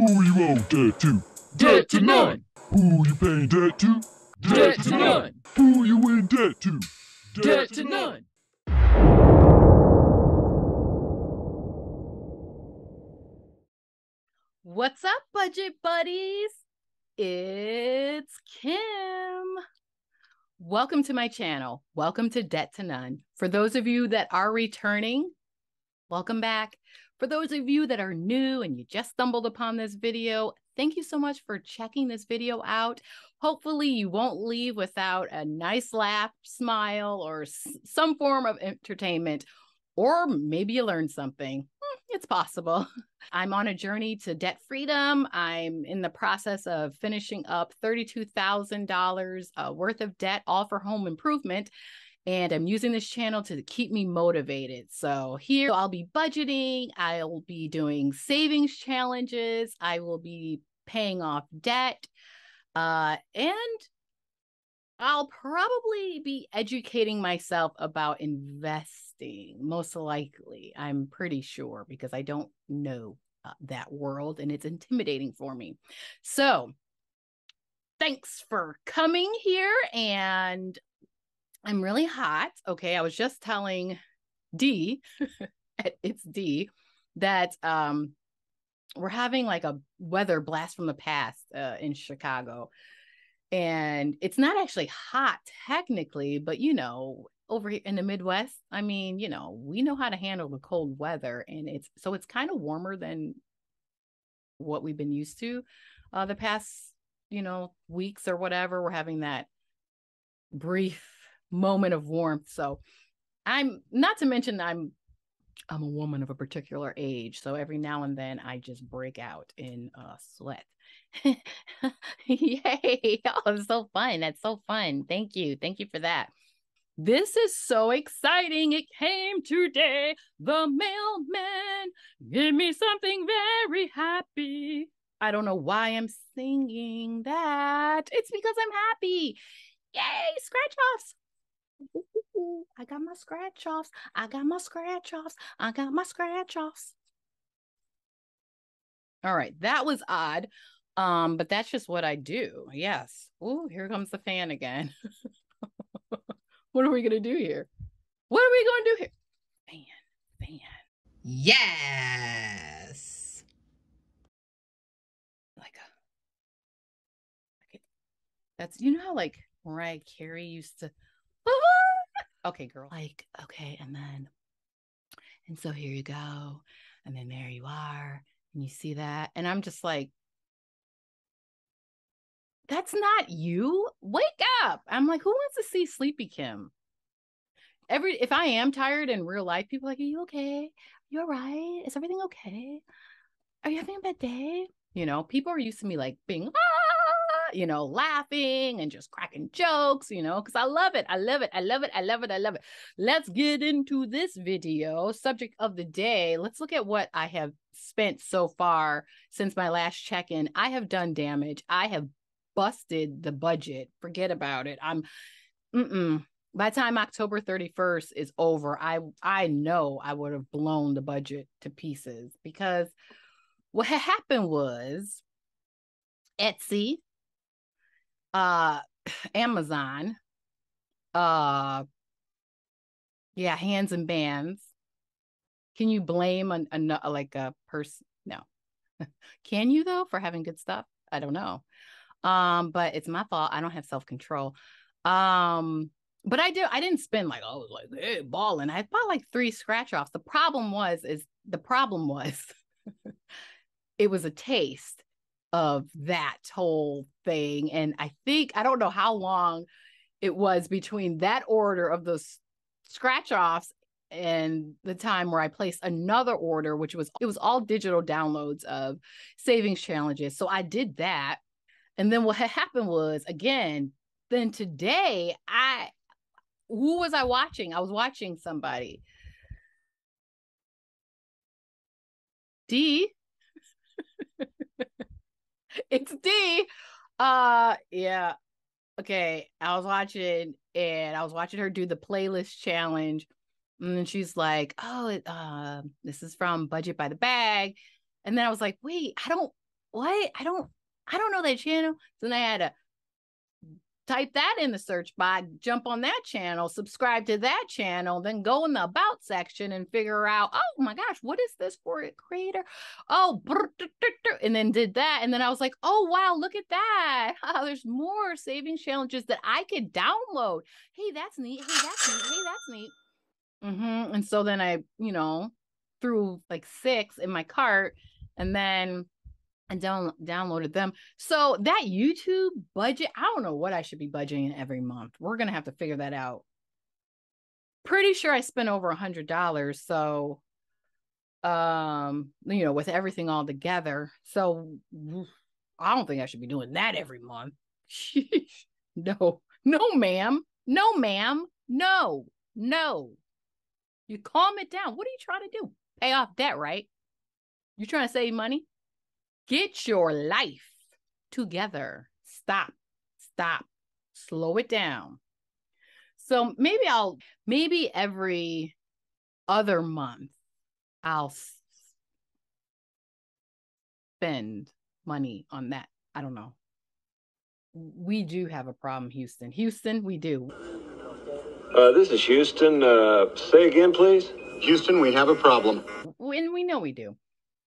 Who you owe debt to? Debt to none. Who you paying debt to? Debt to none. Who you in debt to? Debt to none. What's up, budget buddies? It's Kim. Welcome to my channel. Welcome to Debt to None. For those of you that are returning, welcome back. For those of you that are new and you just stumbled upon this video, thank you so much for checking this video out. Hopefully you won't leave without a nice laugh, smile, or some form of entertainment, or maybe you learned something. It's possible. I'm on a journey to debt freedom. I'm in the process of finishing up $32,000 worth of debt, all for home improvement. And I'm using this channel to keep me motivated. So here I'll be budgeting. I'll be doing savings challenges. I will be paying off debt. And I'll probably be educating myself about investing, most likely. I'm pretty sure, because I don't know that world and it's intimidating for me. So thanks for coming here. And I'm really hot. Okay, I was just telling D, it's D, that we're having like a weather blast from the past in Chicago. And it's not actually hot technically, but you know, over here in the Midwest, I mean, you know, we know how to handle the cold weather, and it's kind of warmer than what we've been used to the past, you know, weeks or whatever. We're having that brief moment of warmth. So I'm not to mention I'm a woman of a particular age, so every now and then I just break out in sweat. Yay. Oh, it's so fun. That's so fun. Thank you for that. This is so exciting. It came today. The mailman gave me something very happy. I don't know why I'm singing that. It's because I'm happy. Yay, scratch offs. I got my scratch offs. I got my scratch offs. I got my scratch offs. All right, that was odd. But that's just what I do. Yes. Oh, here comes the fan again. What are we gonna do here? What are we gonna do here? Fan. Yes. That's, you know how like Mariah Carey used to. Okay, girl. Like, okay, and so here you go, and then there you are, and you see that, and I'm just like, that's not you. Wake up. I'm like, who wants to see Sleepy Kim? If I am tired in real life, people are like, are you okay? You all right? Is everything okay? Are you having a bad day? You know, people are used to me like being, you know, laughing and just cracking jokes, you know, because I love it. I love it. I love it. I love it. I love it. Let's get into this video. Subject of the day. Let's look at what I have spent so far since my last check-in. I have done damage. I have busted the budget. Forget about it. By the time October 31st is over, I know I would have blown the budget to pieces, because what had happened was Etsy, Amazon, hands and bands. Can you blame a person? No. Can you though, for having good stuff? I don't know. But it's my fault. I don't have self-control. But I didn't spend like, oh, like, hey, balling. I bought like 3 scratch offs. The problem was it was a taste of that whole thing. And I don't know how long it was between that order of those scratch offs and the time where I placed another order, it was all digital downloads of savings challenges. So I did that. And then what had happened was, again, then today, who was I watching? I was watching somebody. D. It's D. Yeah. Okay. I was watching her do the playlist challenge. And then she's like, oh, this is from Budget by the Bag. And then I was like, wait, what? I don't know that channel. So then I had to type that in the search box, jump on that channel, subscribe to that channel, then go in the about section and figure out, oh my gosh, what is this for a creator? Oh, and then did that. And then I was like, oh, wow, look at that. Oh, there's more savings challenges that I could download. Hey, that's neat. Hey, that's neat. Hey, that's neat. And so then I, threw like 6 in my cart and then and downloaded them. So that YouTube budget, I don't know what I should be budgeting every month. We're going to have to figure that out. Pretty sure I spent over $100. So, with everything all together. So I don't think I should be doing that every month. No, ma'am. No, ma'am. No. You calm it down. What are you trying to do? Pay off debt, right? You trying to save money? Get your life together. Stop. Slow it down. So maybe every other month, I'll spend money on that. I don't know. We do have a problem, Houston. Houston, we do. This is Houston. Say again, please. Houston, we have a problem. And we know we do.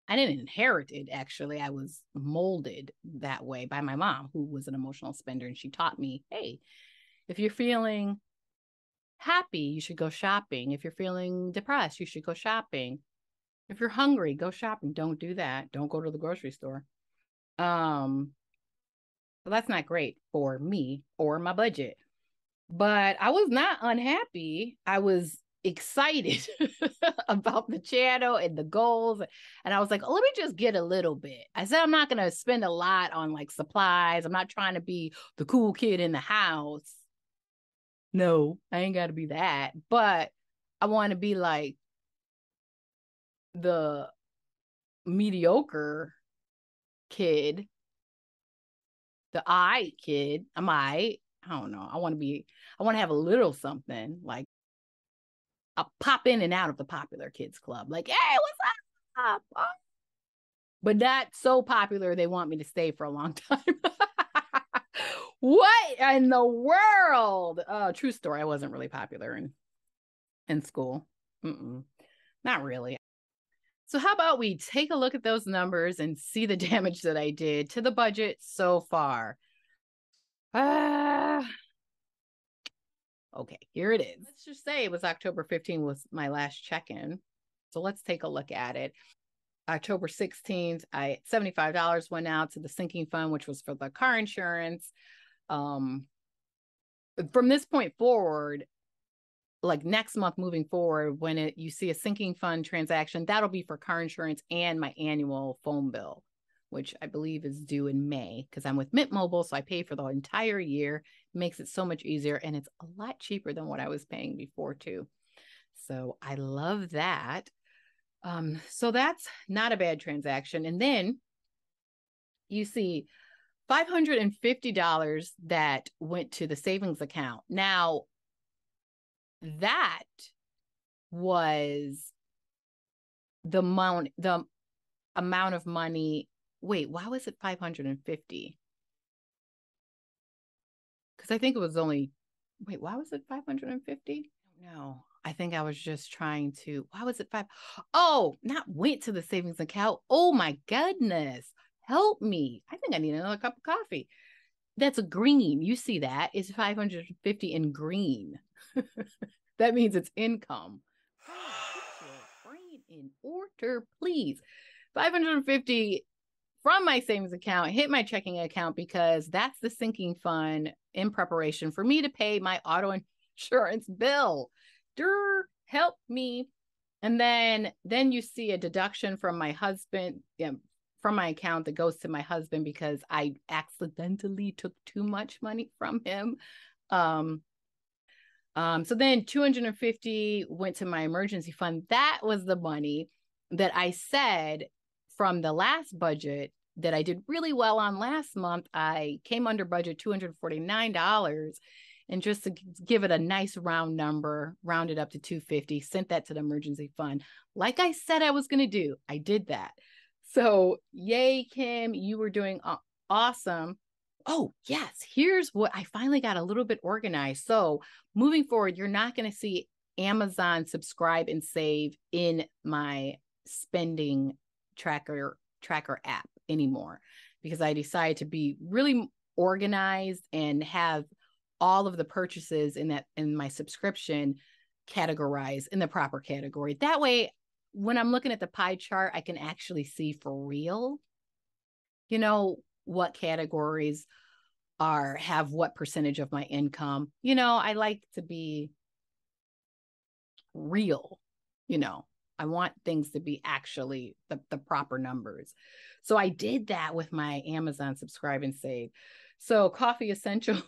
I didn't inherit it, actually. I was molded that way by my mom, who was an emotional spender. And she taught me, hey, if you're feeling happy, you should go shopping. If you're feeling depressed, you should go shopping. If you're hungry, go shopping. Don't do that. Don't go to the grocery store. Well, that's not great for me or my budget. But I was not unhappy. I was excited about the channel and the goals. And I was like, oh, let me just get a little bit. I said, I'm not going to spend a lot on like supplies. I'm not trying to be the cool kid in the house. No, I ain't got to be that. But I want to be like the mediocre kid, the kid. I don't know. I want to have a little something. Like, I'll pop in and out of the popular kids club. Like, hey, what's up? Oh. But not so popular they want me to stay for a long time. What in the world? True story. I wasn't really popular in school. Not really. So how about we take a look at those numbers and see the damage that I did to the budget so far. Okay, here it is. Let's just say it was October 15th was my last check-in. So let's take a look at it. October 16th, $75 went out to the sinking fund, which was for the car insurance. From this point forward, like next month moving forward, when you see a sinking fund transaction, that'll be for car insurance and my annual phone bill, which I believe is due in May because I'm with Mint Mobile. So I pay for the entire year. It makes it so much easier. And it's a lot cheaper than what I was paying before too. So I love that. So that's not a bad transaction. And then you see $550 that went to the savings account. Now, that was the amount of money. Wait, why was it 550? Because I think it was only, why was it 550? No, I think I was just trying to, why was it not went to the savings account. Oh my goodness. Help me. I think I need another cup of coffee. That's a green. You see that? It's 550 in green. That means it's income. Oh, get your brain in order, please. 550 from my savings account hit my checking account because that's the sinking fund in preparation for me to pay my auto insurance bill. Help me. And then you see a deduction from my husband, from my account that goes to my husband because I accidentally took too much money from him. So then 250 went to my emergency fund. That was the money that I said from the last budget that I did really well on last month. I came under budget $249. And just to give it a nice round number, rounded up to 250, sent that to the emergency fund. Like I said I was going to do, I did that. So yay, Kim, you were doing awesome. Oh, yes. Here's what I finally got a little bit organized. So moving forward, you're not going to see Amazon subscribe and save in my spending tracker app anymore, because I decided to be really organized and have all of the purchases in my subscription categorized in the proper category. That way, when I'm looking at the pie chart, I can actually see for real, what categories have what percentage of my income. I like to be real. I want things to be actually the proper numbers. So I did that with my Amazon subscribe and save. So coffee essentials,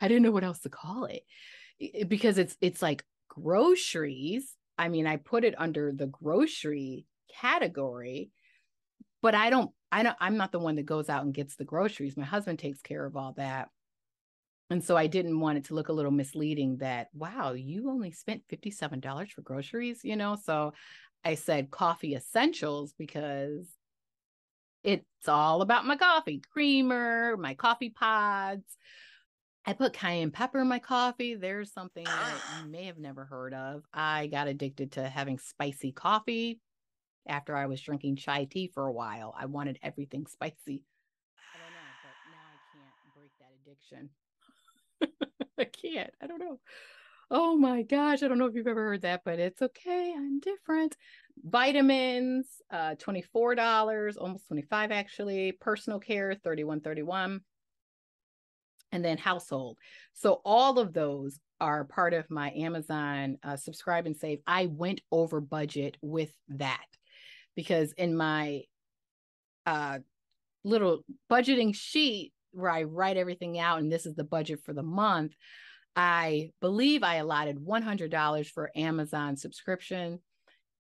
I didn't know what else to call it, because it's like groceries. I mean, I put it under the grocery category, but I'm not the one that goes out and gets the groceries. My husband takes care of all that. And so I didn't want it to look a little misleading that, wow, you only spent $57 for groceries, So I said coffee essentials, because it's all about my coffee creamer, my coffee pods. I put cayenne pepper in my coffee. There's something that you may have never heard of. I got addicted to having spicy coffee after I was drinking chai tea for a while. I wanted everything spicy. I don't know, but now I can't break that addiction. I can't. I don't know. Oh my gosh. I don't know if you've ever heard that, but it's okay. I'm different. Vitamins, $24, almost 25 actually. Personal care, $31.31. And then household. So all of those are part of my Amazon subscribe and save. I went over budget with that, because in my little budgeting sheet where I write everything out, and this is the budget for the month, I believe I allotted $100 for Amazon subscription,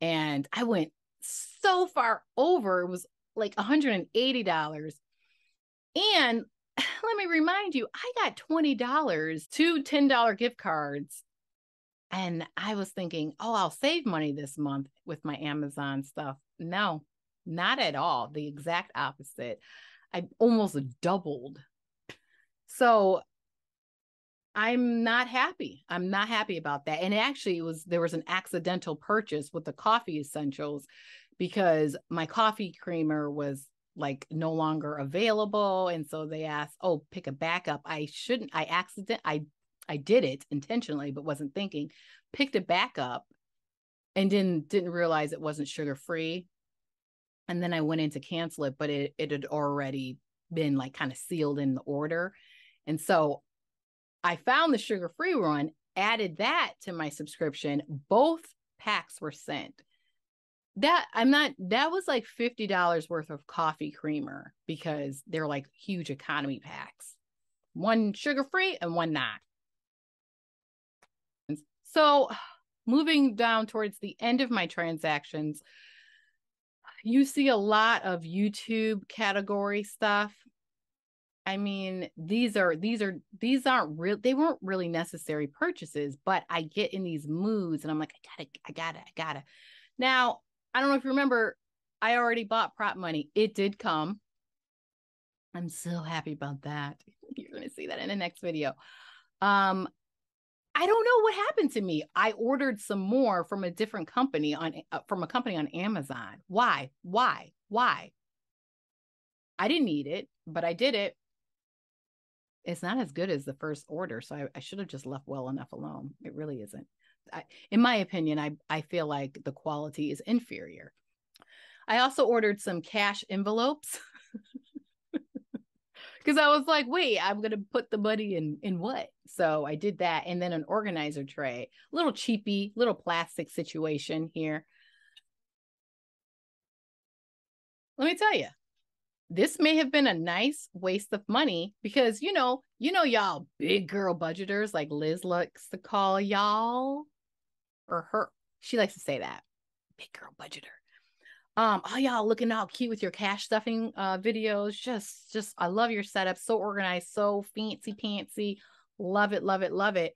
and I went so far over. It was like $180. And let me remind you, I got $20, two $10 gift cards. And I was thinking, oh, I'll save money this month with my Amazon stuff. No, not at all. The exact opposite. I almost doubled. So I'm not happy. I'm not happy about that. And actually there was an accidental purchase with the coffee essentials, because my coffee creamer was like no longer available. And so they asked, oh, pick a backup. I did it intentionally, but wasn't thinking, picked a backup and didn't realize it wasn't sugar-free. And then I went in to cancel it, but it had already been like kind of sealed in the order. And so I found the sugar-free one, added that to my subscription. Both packs were sent. That was like $50 worth of coffee creamer, because they're like huge economy packs. One sugar-free and one not. So moving down towards the end of my transactions, you see a lot of YouTube category stuff. I mean, these aren't real. They weren't really necessary purchases, but I get in these moods and I'm like, I gotta. Now, I don't know if you remember, I already bought prop money. It did come. I'm so happy about that. You're going to see that in the next video. I don't know what happened to me. I ordered some more from a different company from a company on Amazon. Why? I didn't need it, but I did it. It's not as good as the first order, so I should have just left well enough alone. It really isn't. In my opinion, I feel like the quality is inferior. I also ordered some cash envelopes because I was like, wait, I'm going to put the money in what? So I did that. And then an organizer tray, little cheapy, little plastic situation here. Let me tell you, this may have been a nice waste of money, because, y'all big girl budgeters, like Liz likes to call y'all, or her. She likes to say that, big girl budgeter. Oh, y'all looking all cute with your cash stuffing videos. Just, I love your setup. So organized, so fancy pantsy. Love it, love it, love it.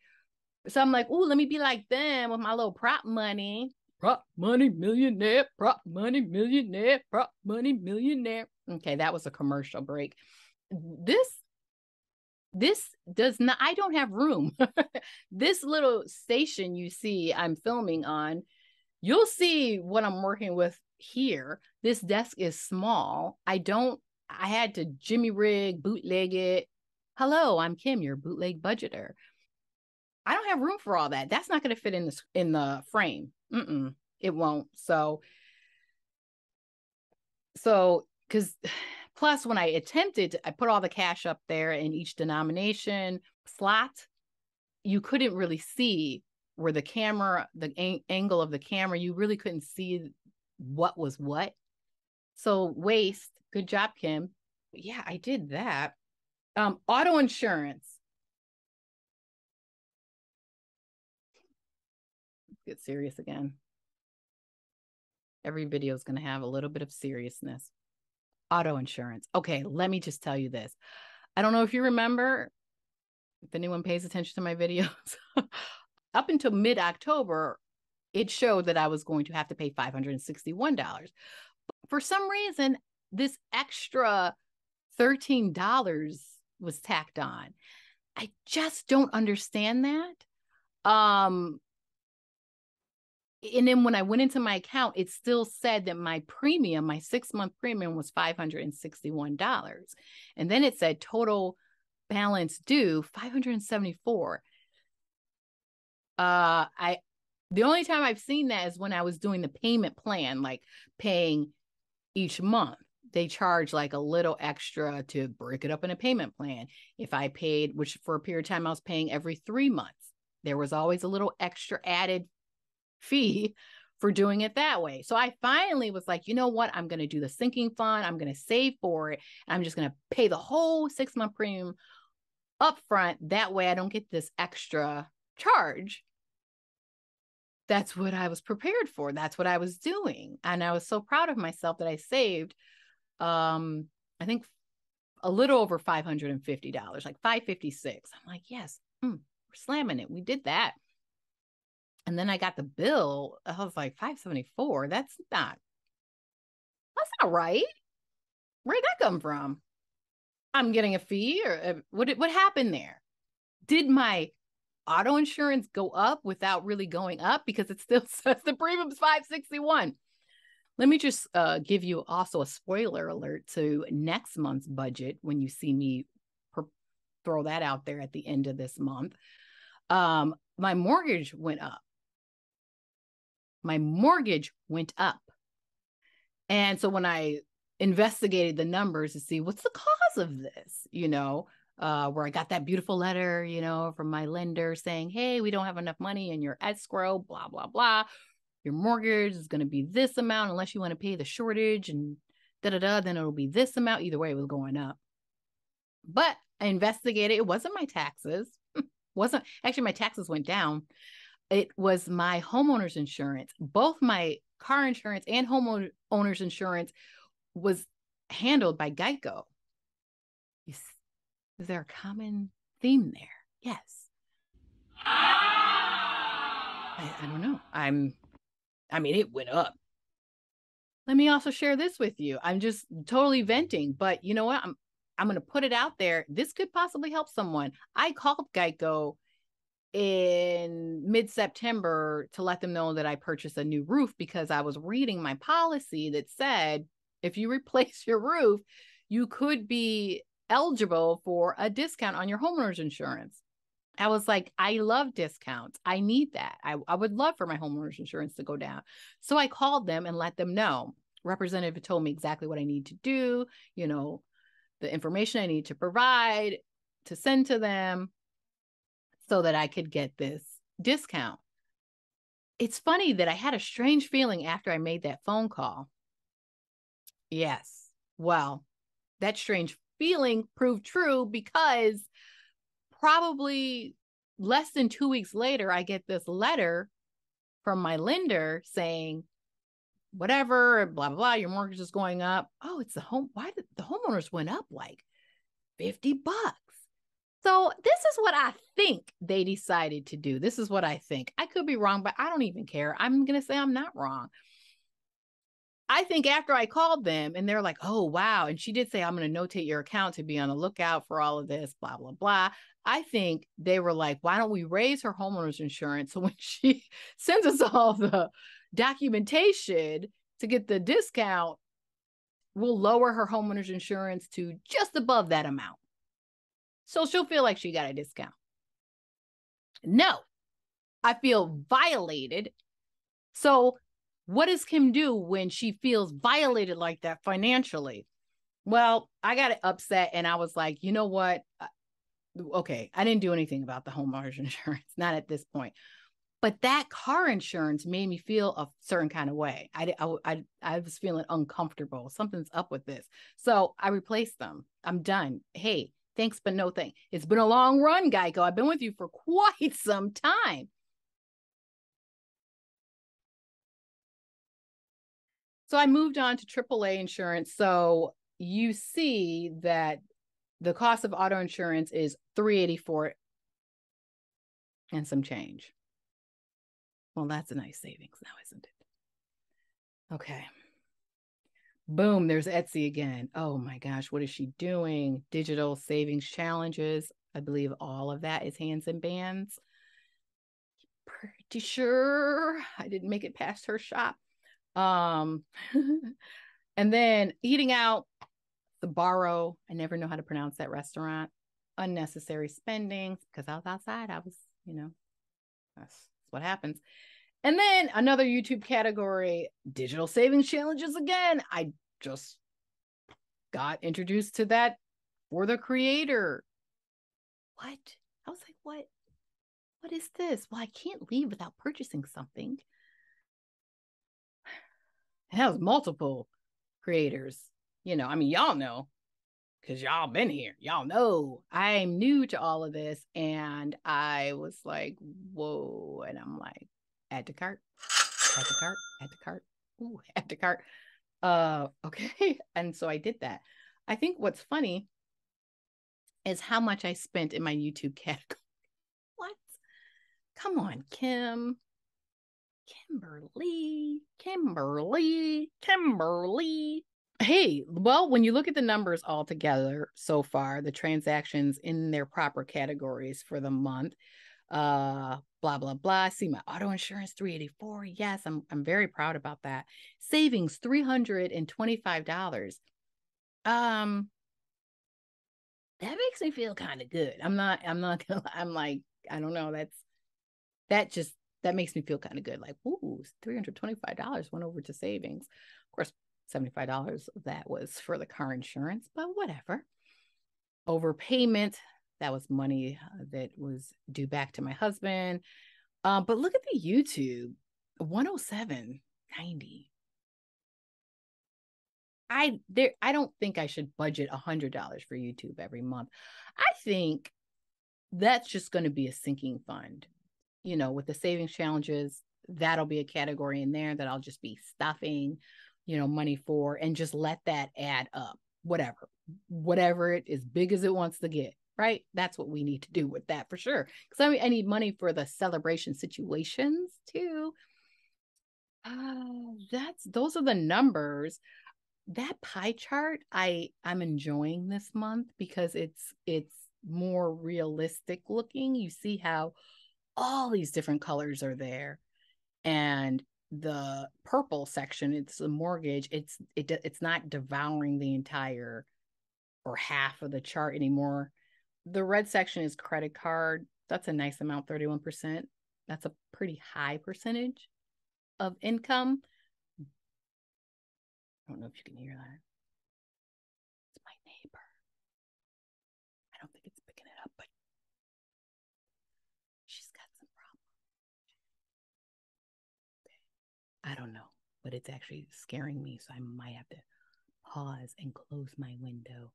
So I'm like, ooh, let me be like them with my little prop money. Prop money millionaire, prop money millionaire, prop money millionaire. Okay, that was a commercial break. This does not, I don't have room. This little station you see I'm filming on, you'll see what I'm working with here. This desk is small. I had to jimmy rig, bootleg it. Hello, I'm Kim, your bootleg budgeter. I don't have room for all that. That's not going to fit in the frame. It won't. So, because plus when I put all the cash up there in each denomination slot, you couldn't really see where the camera, the angle of the camera, you really couldn't see what was what. So waste. Good job, Kim. Yeah, I did that. Auto insurance. Let's get serious again. Every video is going to have a little bit of seriousness. Auto insurance. Okay, let me just tell you this. I don't know if you remember, if anyone pays attention to my videos, up until mid-October, it showed that I was going to have to pay $561. But for some reason, this extra $13 was tacked on. I just don't understand that. And then when I went into my account, it still said that my 6-month premium was $561. And then it said total balance due $574. The only time I've seen that is when I was doing the payment plan, like paying each month. They charge like a little extra to break it up in a payment plan. If I paid, which for a period of time I was paying every 3 months, there was always a little extra added fee for doing it that way. So I finally was like, you know what? I'm going to do the sinking fund. I'm going to save for it. And I'm just going to pay the whole 6-month premium up front. That way I don't get this extra charge. That's what I was prepared for. That's what I was doing. And I was so proud of myself that I saved, I think a little over $550, like $556. I'm like, yes, we're slamming it. We did that. And then I got the bill. I was like, $574. That's not right. Where'd that come from? I'm getting a fee, or what happened there? Did my auto insurance go up without really going up? Because it still says the premium's $561. Let me just give you also a spoiler alert to next month's budget when you see me throw that out there at the end of this month. My mortgage went up. And so when I investigated the numbers to see what's the cause of this, where I got that beautiful letter, from my lender saying, hey, we don't have enough money in your escrow, blah, blah, blah. Your mortgage is going to be this amount unless you want to pay the shortage and then it'll be this amount. Either way, it was going up. But I investigated. It wasn't my taxes. Actually, my taxes went down. It was my homeowner's insurance. Both my car insurance and homeowner's insurance was handled by Geico. Is there a common theme there? Yes. I don't know. It went up. Let me also share this with you. I'm just totally venting, but you know what? I'm going to put it out there. This could possibly help someone. I called Geico in mid-September to let them know that I purchased a new roof because I was reading my policy that said if you replace your roof, you could be eligible for a discount on your homeowner's insurance. I was like, I love discounts. I need that. I would love for my homeowner's insurance to go down. So I called them and let them know. Representative told me exactly what I need to do, the information I need to provide to send to them so that I could get this discount. It's funny that I had a strange feeling after I made that phone call. Yes. Well, that strange feeling proved true because probably less than 2 weeks later, I get this letter from my lender saying, whatever, blah, blah, blah, your mortgage is going up. Oh, it's why did the homeowners went up like $50? So this is what I think they decided to do. This is what I think. I could be wrong, but I don't even care. I'm going to say I'm not wrong. I think after I called them and they're like, oh, wow. And she did say, I'm going to notate your account to be on the lookout for all of this, blah, blah, blah. I think they were like, why don't we raise her homeowner's insurance? So when she sends us all the documentation to get the discount, we'll lower her homeowner's insurance to just above that amount. So she'll feel like she got a discount. No, I feel violated. So what does Kim do when she feels violated like that financially? Well, I got upset and I was like, you know what? Okay, I didn't do anything about the homeowner's insurance, not at this point. But that car insurance made me feel a certain kind of way. I was feeling uncomfortable. Something's up with this. So I replaced them. I'm done. Hey, thanks, but no thanks. It's been a long run, Geico. I've been with you for quite some time. So I moved on to AAA insurance. So you see that the cost of auto insurance is $384 and some change. Well, that's a nice savings now, isn't it? Okay. Boom, there's Etsy again. Oh my gosh, what is she doing? Digital savings challenges. I believe all of that is hands and bands. Pretty sure I didn't make it past her shop. And then eating out, the Barrow. I never know how to pronounce that restaurant. Unnecessary spending because I was outside. I was, that's what happens. And then another YouTube category, digital savings challenges again. I just got introduced to that for the creator. What? I was like, what? What is this? Well, I can't leave without purchasing something. It has multiple creators. Y'all know because y'all been here. Y'all know I'm new to all of this. And I was like, whoa. And I'm like, add to cart, add to cart, add to cart. Ooh, add to cart. Okay. And so I did that. I think what's funny is how much I spent in my YouTube category. What? Come on, Kimberly. Hey, well, when you look at the numbers all together so far, the transactions in their proper categories for the month, blah, blah, blah. See my auto insurance, $384. Yes, I'm very proud about that. Savings, $325. That makes me feel kind of good. I'm not gonna, I'm like, I don't know. That makes me feel kind of good. Like, ooh, $325 went over to savings. Of course, $75 of that was for the car insurance, but whatever. Overpayment, that was money that was due back to my husband. But look at the YouTube, $107.90. I don't think I should budget $100 for YouTube every month. I think that's just going to be a sinking fund. With the savings challenges, that'll be a category in there that I'll just be stuffing, money for, and just let that add up. Whatever it as big as it wants to get, right? That's what we need to do with that for sure. Because I need money for the celebration situations too. Those are the numbers. That pie chart, I'm enjoying this month because it's more realistic looking. You see how all these different colors are there, and the purple section, it's the mortgage. It's not devouring the entire or half of the chart anymore. The red section is credit card. That's a nice amount, 31%. That's a pretty high percentage of income. I don't know if you can hear that. It's my neighbor. I don't think it's picking it up, but she's got some problems. Okay. I don't know, but it's actually scaring me, so I might have to pause and close my window.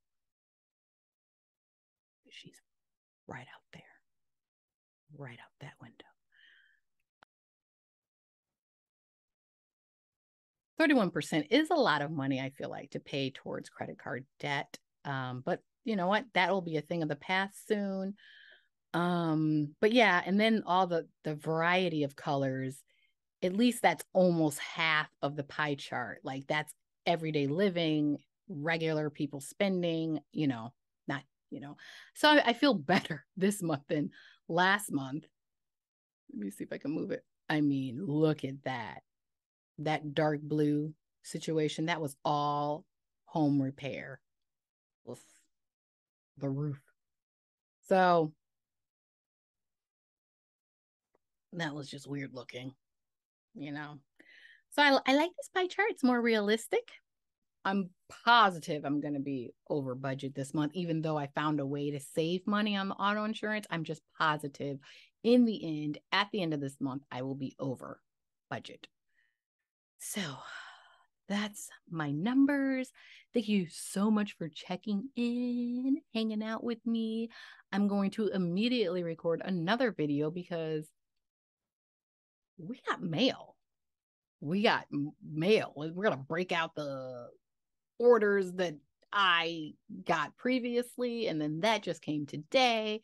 She's right out there, right out that window. 31% is a lot of money, I feel like, to pay towards credit card debt. But you know what? That'll be a thing of the past soon. But yeah, and then all the variety of colors, at least that's almost half of the pie chart. Like that's everyday living, regular people spending, not, So I feel better this month than last month. Let me see if I can move it. I mean, look at that. That dark blue situation, that was all home repair. Oof. The roof. So that was just weird looking, So I like this pie chart. It's more realistic. I'm positive I'm going to be over budget this month, even though I found a way to save money on the auto insurance. I'm just positive in the end, at the end of this month, I will be over budget. So that's my numbers. Thank you so much for checking in, hanging out with me. I'm going to immediately record another video because we got mail. We're going to break out the orders that I got previously, and then that just came today.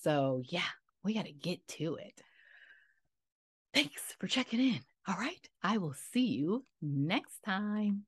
So yeah, we got to get to it. Thanks for checking in. All right, I will see you next time.